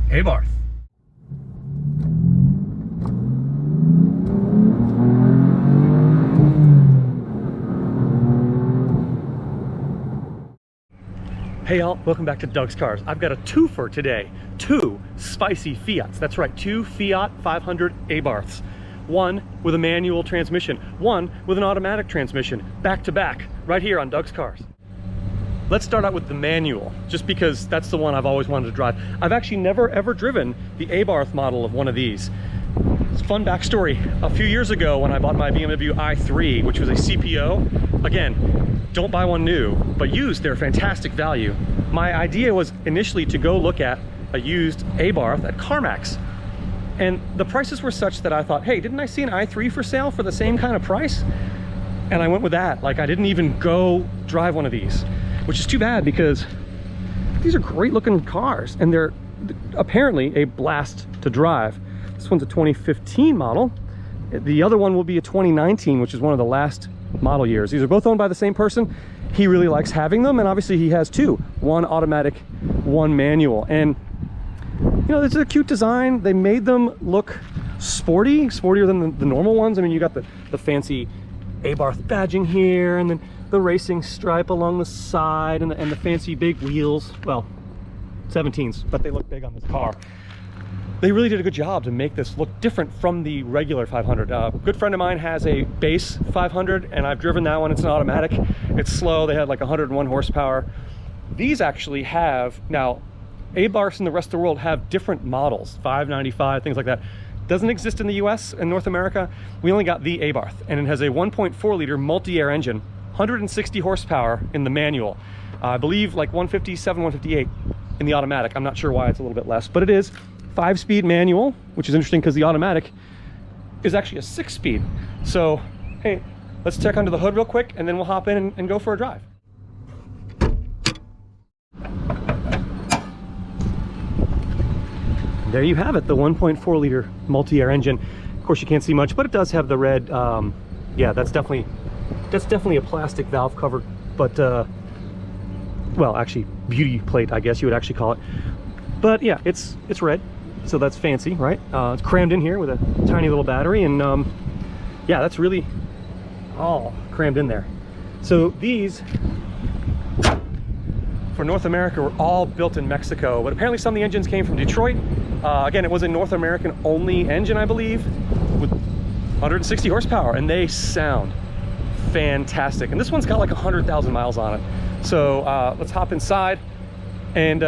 Abarth. Hey y'all, welcome back to Doug's Cars. I've got a twofer today. Two spicy Fiats. That's right, two Fiat 500 Abarths. One with a manual transmission, one with an automatic transmission, back to back, right here on Doug's Cars. Let's start out with the manual, just because that's the one I've always wanted to drive. I've actually never ever driven the Abarth model of one of these. It's a fun backstory. A few years ago when I bought my BMW i3, which was a CPO, again, don't buy one new, but used, they're fantastic value. My idea was initially to go look at a used Abarth at CarMax. And the prices were such that I thought, hey, didn't I see an i3 for sale for the same kind of price? And I went with that. Like, I didn't even go drive one of these, which is too bad because these are great looking cars and they're apparently a blast to drive. This one's a 2015 model. The other one will be a 2019, which is one of the last model years. These are both owned by the same person. He really likes having them, and obviously he has two, one automatic, one manual. And you know, this is a cute design. They made them look sportier than the normal ones. I mean, you got the fancy Abarth badging here, and then the racing stripe along the side, and the fancy big wheels. Well, 17s, but they look big on this car. They really did a good job to make this look different from the regular 500. A good friend of mine has a base 500, and I've driven that one. It's an automatic. It's slow. They had like 101 horsepower. These actually have, now, Abarths in the rest of the world have different models, 595, things like that. Doesn't exist in the US and North America. We only got the Abarth, and it has a 1.4 liter multi-air engine, 160 horsepower in the manual. I believe like 157, 158 in the automatic. I'm not sure why it's a little bit less, but it is 5-speed manual, which is interesting because the automatic is actually a 6-speed. So, hey, let's check under the hood real quick and then we'll hop in and go for a drive. There you have it, the 1.4 liter multi-air engine. Of course, you can't see much, but it does have the red, yeah, that's definitely a plastic valve cover, but, well, actually, beauty plate, I guess you would actually call it. But yeah, it's red. So that's fancy, right? It's crammed in here with a tiny little battery, and yeah, that's really all crammed in there. So these, for North America, were all built in Mexico, but apparently some of the engines came from Detroit. Again, it was a North American only engine, I believe, with 160 horsepower, and they sound fantastic. And this one's got like 100,000 miles on it. So let's hop inside and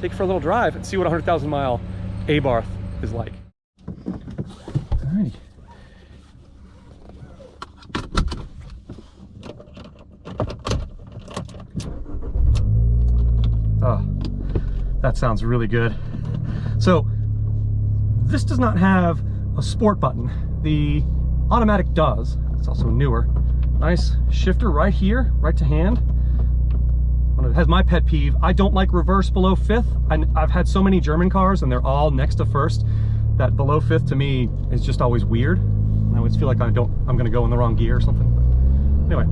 take it for a little drive and see what a 100,000 mile Abarth is like. Alrighty. Oh, that sounds really good. So this does not have a sport button. The automatic does. It's also newer. Nice shifter right here, right to hand. It has my pet peeve. I don't like reverse below fifth. I've had so many German cars and they're all next to first that below fifth to me is just always weird. I always feel like I'm gonna go in the wrong gear or something. Anyway.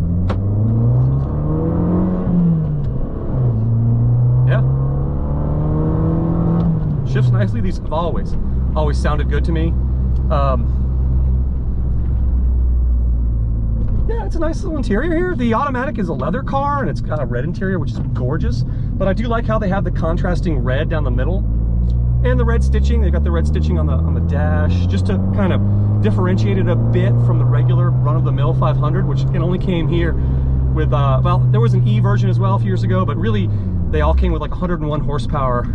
Yeah. Shifts nicely. These have always sounded good to me. Yeah, it's a nice little interior here. The automatic is a leather car and it's got a red interior, which is gorgeous. But I do like how they have the contrasting red down the middle and the red stitching. They've got the red stitching on the dash just to kind of differentiate it a bit from the regular run-of-the-mill 500, which it only came here with, well, there was an E version as well a few years ago, but really they all came with like 101 horsepower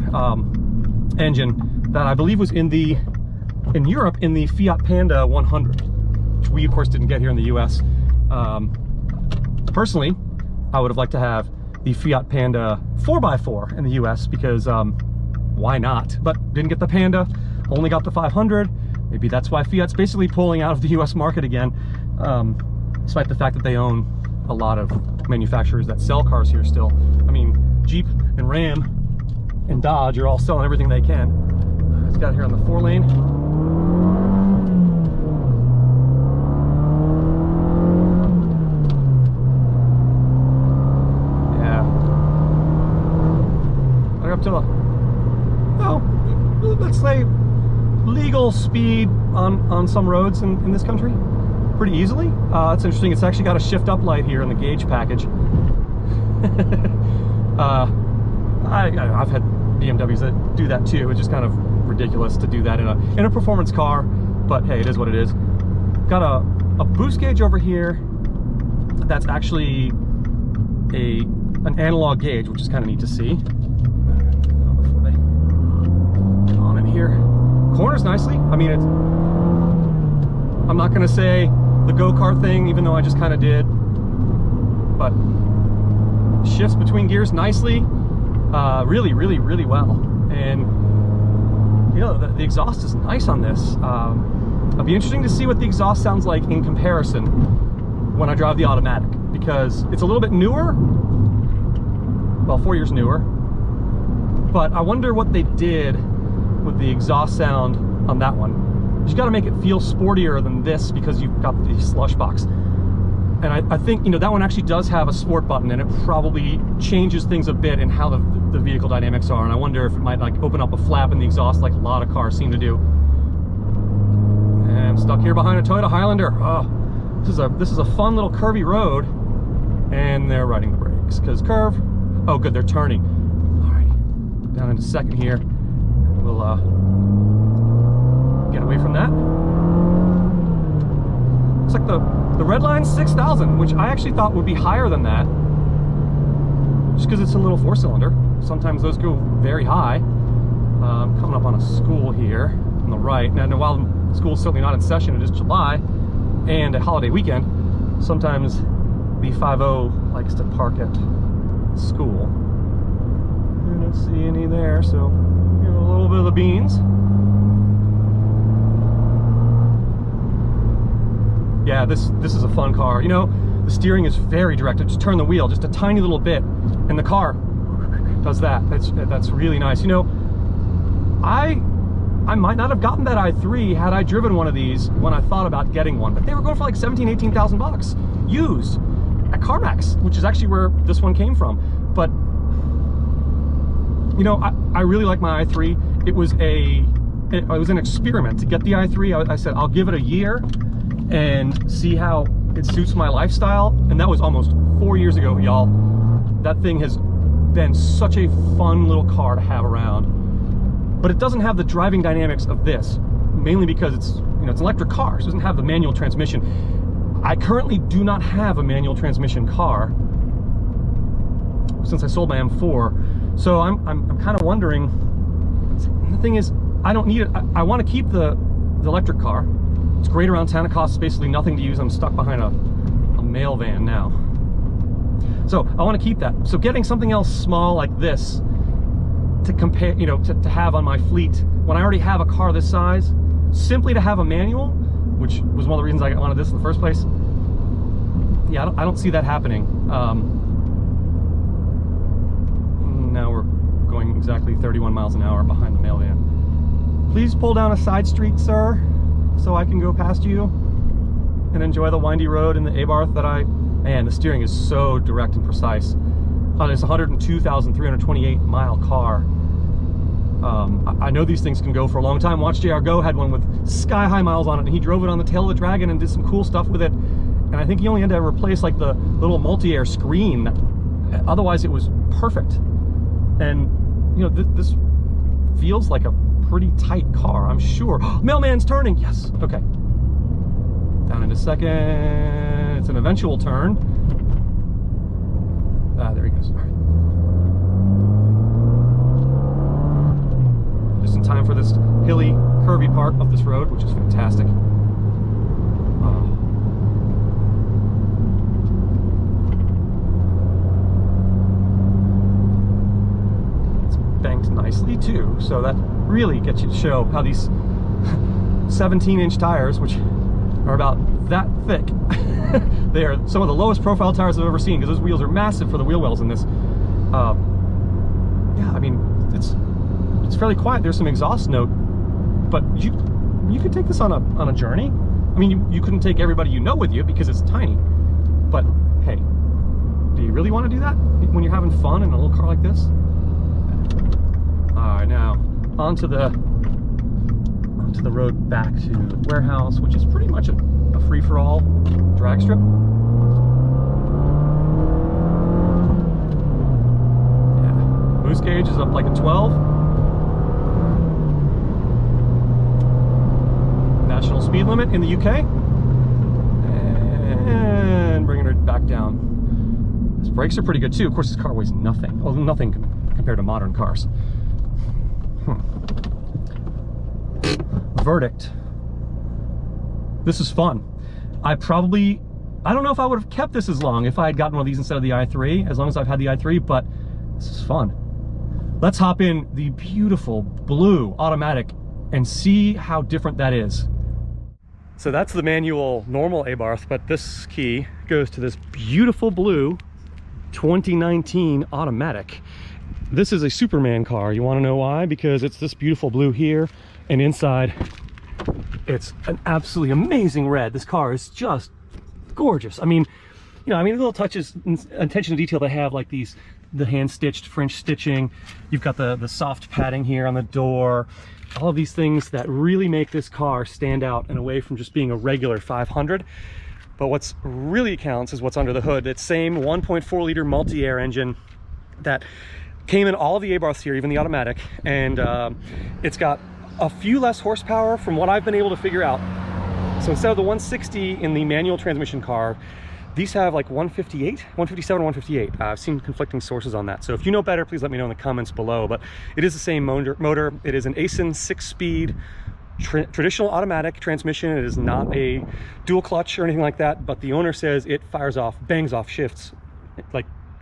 engine that I believe was in Europe in the Fiat Panda 100, which we of course didn't get here in the US. Personally, I would have liked to have the Fiat Panda 4x4 in the US because why not? But didn't get the Panda, only got the 500. Maybe that's why Fiat's basically pulling out of the US market again, despite the fact that they own a lot of manufacturers that sell cars here still. I mean, Jeep and Ram and Dodge are all selling everything they can. It's got here on the 4-lane. Yeah. Right up to the, oh, let's say, legal speed on some roads in this country pretty easily. That's interesting. It's actually got a shift up light here in the gauge package. I've had BMWs that do that too. It's just kind of ridiculous to do that in a performance car, but hey, it is what it is. Got a boost gauge over here that's actually an analog gauge, which is kind of neat to see. Before they get on in here, corners nicely. I mean, I'm not gonna say the go-kart thing, even though I just kind of did, but shifts between gears nicely, really well. And you know, the exhaust is nice on this. It'll be interesting to see what the exhaust sounds like in comparison when I drive the automatic, because it's a little bit newer, well, 4 years newer, but I wonder what they did with the exhaust sound on that one. You got to make it feel sportier than this because you've got the slush box. And I think, you know, that one actually does have a sport button, and it probably changes things a bit in how the vehicle dynamics are. And I wonder if it might like open up a flap in the exhaust like a lot of cars seem to do. And I'm stuck here behind a Toyota Highlander. Oh, this is a fun little curvy road, and they're riding the brakes because curve. Oh, good, they're turning. Alrighty, down into second here. We'll get away from that. Looks like the red line's 6,000, which I actually thought would be higher than that, just because it's a little 4-cylinder. Sometimes those go very high. Coming up on a school here on the right. Now, while the school's certainly not in session, it is July and a holiday weekend. Sometimes the 5.0 likes to park at school. I don't see any there, so give a little bit of the beans. Yeah, this is a fun car. You know, the steering is very direct. Just turn the wheel just a tiny little bit, and the car does that. That's really nice. You know, I might not have gotten that i3 had I driven one of these when I thought about getting one, but they were going for like 17,000, 18,000 bucks used at CarMax, which is actually where this one came from. But you know, I really like my i3. It was an experiment to get the i3. I said I'll give it a year and see how it suits my lifestyle, and that was almost 4 years ago, y'all. That thing has been such a fun little car to have around, but it doesn't have the driving dynamics of this, mainly because it's, you know, it's an electric car, so it doesn't have the manual transmission. I currently do not have a manual transmission car since I sold my M4, so I'm kind of wondering. The thing is, I don't need it. I want to keep the electric car. It's great around town. It costs basically nothing to use. I'm stuck behind a mail van now. So I want to keep that. So getting something else small like this to compare, you know, to have on my fleet when I already have a car this size, simply to have a manual, which was one of the reasons I wanted this in the first place. Yeah, I don't see that happening. Now we're going exactly 31 miles an hour behind the mail van. Please pull down a side street, sir, so I can go past you and enjoy the windy road in the Abarth that man, the steering is so direct and precise. On this 102,328 mile car. I know these things can go for a long time. Watch JR Go had one with sky high miles on it, and he drove it on the tail of the Dragon and did some cool stuff with it. And I think he only had to replace like the little multi-air screen. Otherwise it was perfect. And you know, this feels like a pretty tight car, I'm sure. Mailman's turning, yes, okay. Down in a second, it's an eventual turn. There he goes, all right. Just in time for this hilly, curvy part of this road, which is fantastic. It's banked nicely too, so that really gets you to show how these 17-inch tires, which are about that thick, they are some of the lowest profile tires I've ever seen, because those wheels are massive for the wheel wells in this. Yeah, I mean, it's fairly quiet. There's some exhaust note, but you could take this on a journey. I mean, you couldn't take everybody you know with you because it's tiny, but hey, do you really want to do that when you're having fun in a little car like this? All right, now onto the to the road back to the warehouse, which is pretty much a free-for-all drag strip. Yeah, boost gauge is up like a 12. National speed limit in the UK. And bringing her back down. His brakes are pretty good too. Of course, this car weighs nothing. Well, nothing compared to modern cars. Verdict. This is fun. I don't know if I would have kept this as long if I had gotten one of these instead of the i3, as long as I've had the i3, but this is fun. Let's hop in the beautiful blue automatic and see how different that is. So that's the manual normal Abarth, but this key goes to this beautiful blue 2019 automatic. This is a Superman car. You want to know why? Because it's this beautiful blue here, and inside it's an absolutely amazing red. This car is just gorgeous. I mean, little touches, attention to detail they have, like the hand-stitched French stitching. You've got the soft padding here on the door. All of these things that really make this car stand out and away from just being a regular 500. But what's really counts is what's under the hood. That same 1.4 liter multi-air engine that came in all of the Abarths here, even the automatic, and it's got a few less horsepower from what I've been able to figure out. So instead of the 160 in the manual transmission car, these have like 158, 157 or 158. I've seen conflicting sources on that. So if you know better, please let me know in the comments below. But it is the same motor. It is an ASIN 6-speed traditional automatic transmission. It is not a dual clutch or anything like that, but the owner says it fires off, bangs off shifts,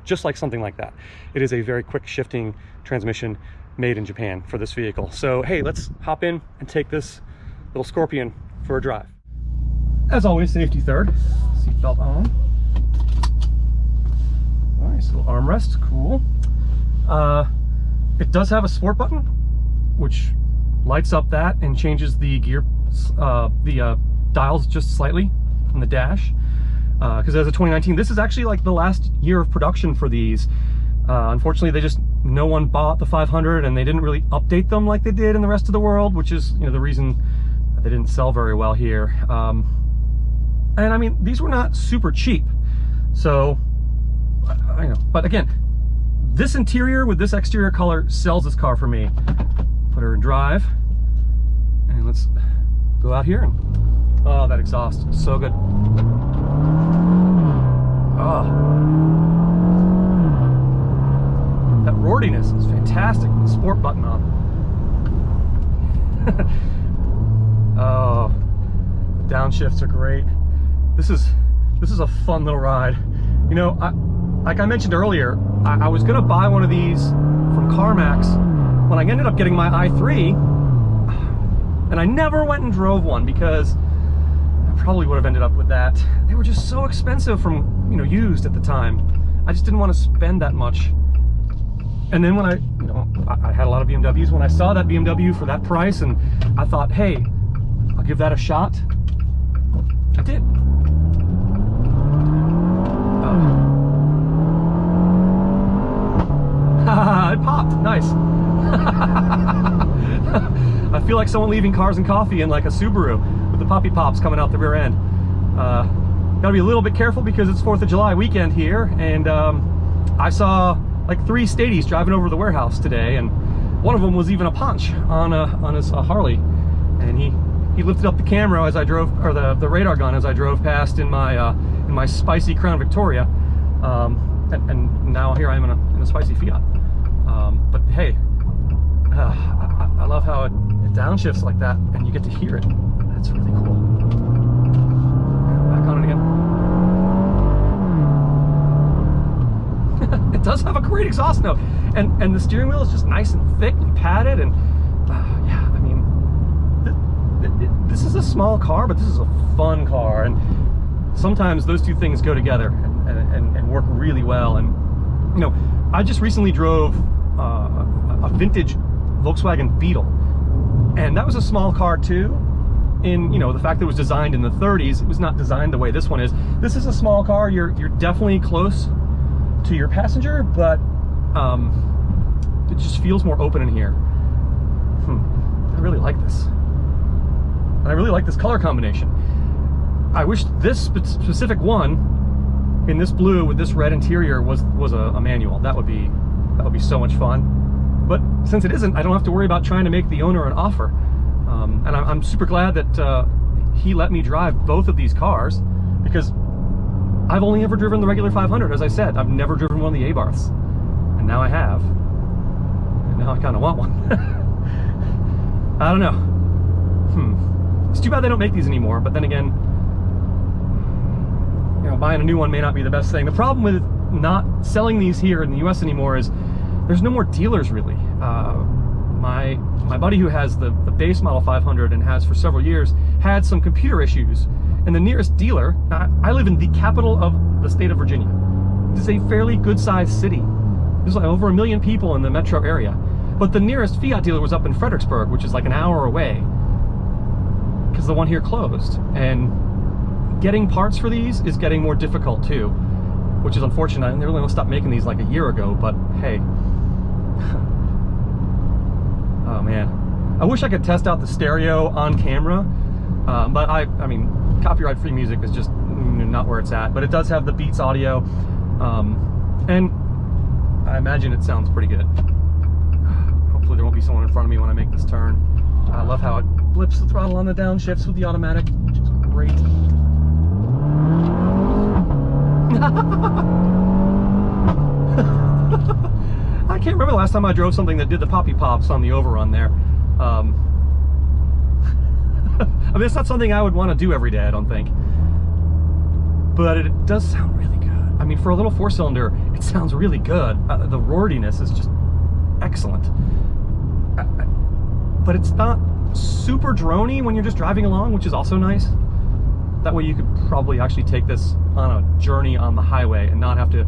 just like something like that. It is a very quick shifting transmission made in Japan for this vehicle. So hey, let's hop in and take this little Scorpion for a drive. As always, safety third. Seatbelt on. Nice little armrest, cool. It does have a sport button, which lights up that and changes the gear, dials just slightly on the dash. Because as a 2019, this is actually like the last year of production for these. Unfortunately, no one bought the 500, and they didn't really update them like they did in the rest of the world, which is the reason they didn't sell very well here. And I mean, these were not super cheap. So, but again, this interior with this exterior color sells this car for me. Put her in drive, and let's go out here. And oh, that exhaust, so good. Oh, that roariness is fantastic. The sport button on. Oh, the downshifts are great. This is a fun little ride. Like I mentioned earlier, I was gonna buy one of these from CarMax when I ended up getting my i3, and I never went and drove one because I probably would have ended up with that. They were just so expensive from used at the time. I just didn't want to spend that much. And then when I had a lot of BMWs, when I saw that BMW for that price, and I thought, hey, I'll give that a shot. I did. It popped, nice. I feel like someone leaving Cars and Coffee in like a Subaru with the poppy pops coming out the rear end. Gotta be a little bit careful because it's 4th of July weekend here, and I saw like 3 Stadies driving over the warehouse today, and one of them was even a Punch on his Harley, and he lifted up the camera as I drove, or the radar gun as I drove past in my spicy Crown Victoria, and now here I am in a spicy Fiat. But hey, I love how it downshifts like that, and you get to hear it. That's really cool. Back on it again. It does have a great exhaust note, and the steering wheel is just nice and thickly padded, and yeah, I mean, this is a small car, but this is a fun car, and sometimes those two things go together and work really well. And I just recently drove a vintage Volkswagen Beetle, and that was a small car too. In the fact that it was designed in the 30s, it was not designed the way this one is. This is a small car. You're definitely close to your passenger, but it just feels more open in here. I really like this. I really like this color combination. I wish this specific one in this blue with this red interior was a manual. That would be so much fun. But since it isn't, I don't have to worry about trying to make the owner an offer. And I'm super glad that he let me drive both of these cars, because I've only ever driven the regular 500. As I said, I've never driven one of the Abarths, and now I have, and now I kind of want one. I don't know. It's too bad they don't make these anymore, but then again, you know, buying a new one may not be the best thing. The problem with not selling these here in the US anymore is there's no more dealers, really. My buddy who has the base model 500 and has for several years had some computer issues, and the nearest dealer, I live in the capital of the state of Virginia. It's a fairly good-sized city. There's like over 1 million people in the metro area, but the nearest Fiat dealer was up in Fredericksburg, which is like an hour away, because the one here closed. And getting parts for these is getting more difficult too, which is unfortunate. And they really stopped making these like a year ago, but hey. Oh man, I wish I could test out the stereo on camera, but I mean, copyright-free music is just not where it's at. But it does have the Beats audio, and I imagine it sounds pretty good. Hopefully there won't be someone in front of me when I make this turn. I love how it blips the throttle on the downshifts with the automatic, which is great. I can't remember the last time I drove something that did the poppy pops on the overrun there. I mean, it's not something I would want to do every day, I don't think. But it does sound really good. I mean, for a little four-cylinder, it sounds really good. The roariness is just excellent. But it's not super droney when you're just driving along, which is also nice. That way you could probably actually take this on a journey on the highway and not have to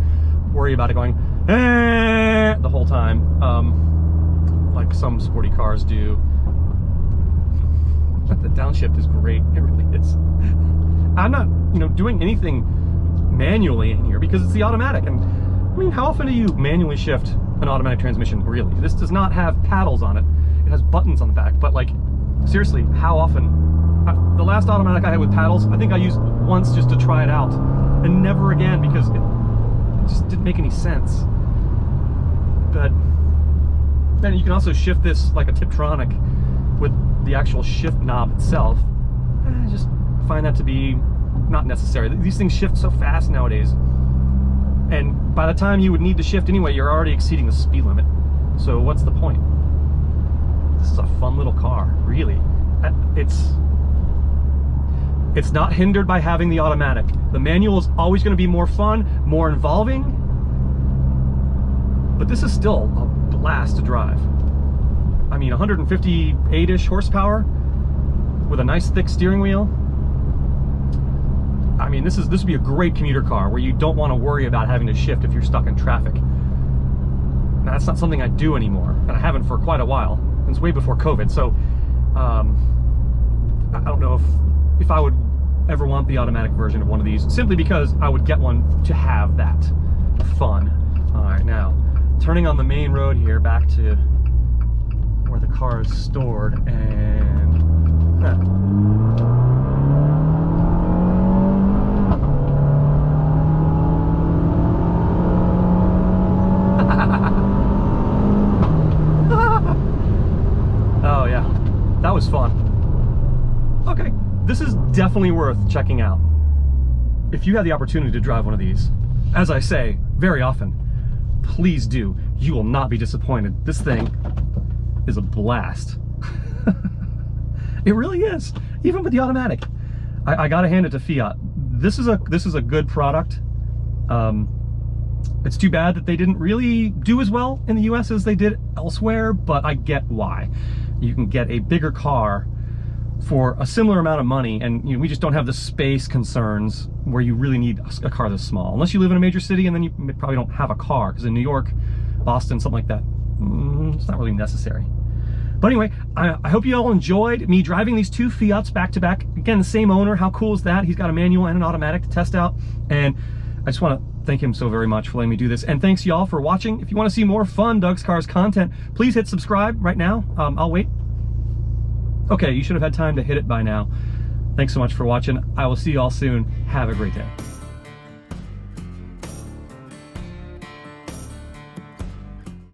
worry about it going the whole time, like some sporty cars do. The downshift is great. It really is. I'm not, you know, doing anything manually in here because it's the automatic. And I mean, how often do you manually shift an automatic transmission? Really, this does not have paddles on it. It has buttons on the back. But like, seriously, how often? The last automatic I had with paddles, I think I used once just to try it out, and never again, because it just didn't make any sense. But then you can also shift this like a Tiptronic with the actual shift knob itself. I just find that to be not necessary. These things shift so fast nowadays, and by the time you would need to shift anyway, you're already exceeding the speed limit. So what's the point? This is a fun little car, really. It's not hindered by having the automatic. The manual is always going to be more fun, more involving, but this is still a blast to drive. I mean, 158-ish horsepower with a nice thick steering wheel. I mean, this would be a great commuter car where you don't want to worry about having to shift if you're stuck in traffic. Now, that's not something I do anymore, and I haven't for quite a while. It's way before COVID, so I don't know if I would ever want the automatic version of one of these, simply because I would get one to have that fun. All right, now turning on the main road here back to where the car is stored, and oh yeah, that was fun. Okay, this is definitely worth checking out. If you have the opportunity to drive one of these, as I say very often, please do. You will not be disappointed. This thing is a blast. It really is, even with the automatic. I gotta hand it to Fiat. This is a good product. It's too bad that they didn't really do as well in the US as they did elsewhere, but I get why. You can get a bigger car for a similar amount of money, and you know, we just don't have the space concerns where you really need a car this small, unless you live in a major city, and then you probably don't have a car, because in New York, Boston, something like that, it's not really necessary. But anyway, I hope you all enjoyed me driving these two Fiats back to back. Again, the same owner. How cool is that? He's got a manual and an automatic to test out, and I just want to thank him so very much for letting me do this. And thanks y'all for watching. If you want to see more fun Doug's Cars content, please hit subscribe right now. I'll wait. Okay, you should have had time to hit it by now. Thanks so much for watching. I will see you all soon. Have a great day.